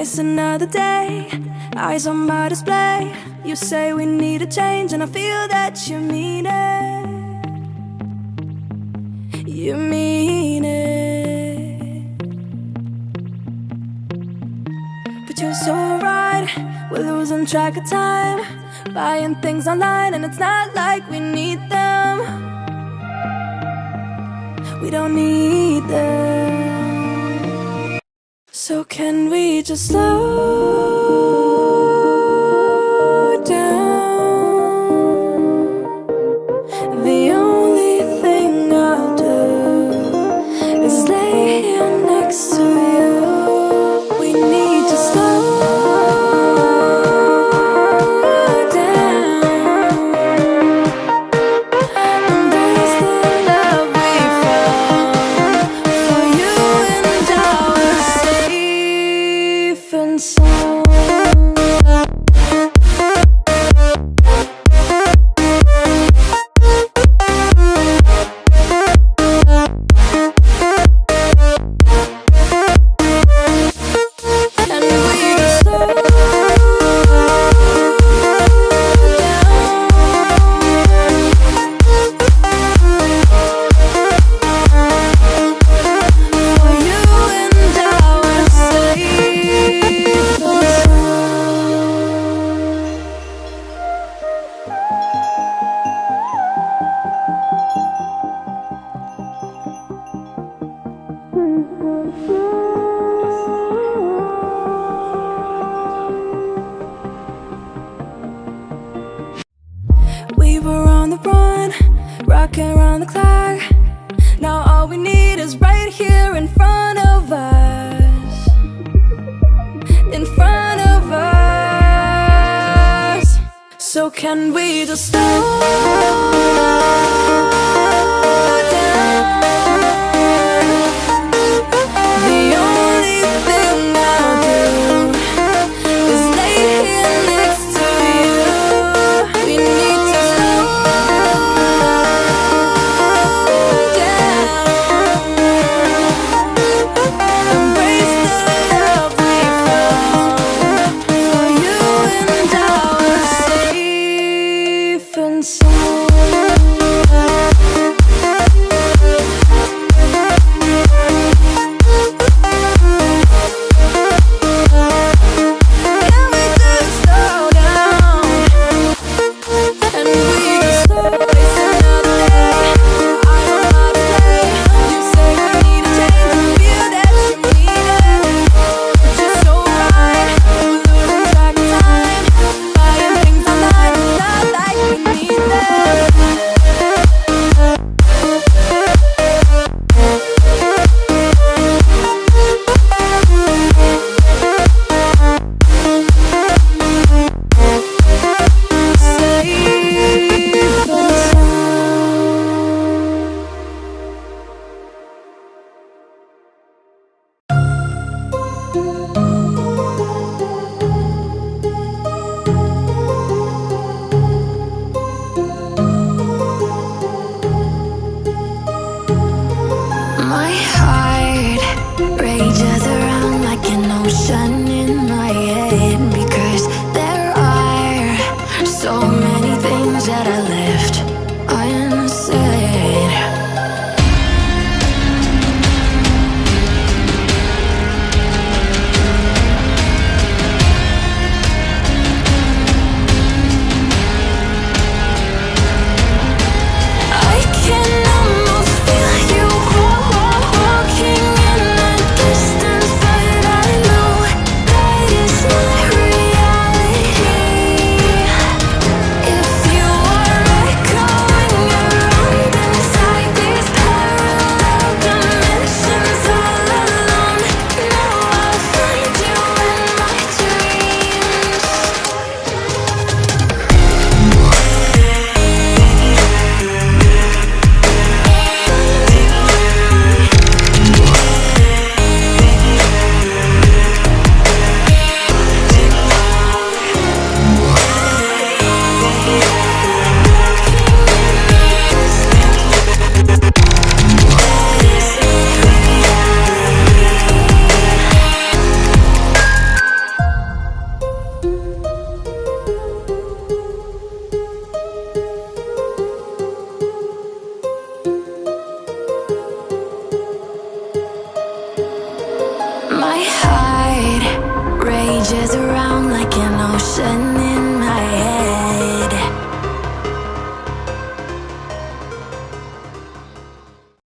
It's another day, eyes on my display. You say we need a change and I feel that you mean it. You mean it. But you're so right, we're losing track of time, buying things online and it's not like we need them. We don't need them. So can we just slow down? The only thing I'll do is lay here next to you. We need to slow down. Embrace the love we found. For you and I were safe and sound. We were on the run, rocking around the clock. Now all we need is right here in front of us. In front of us. So can we just slow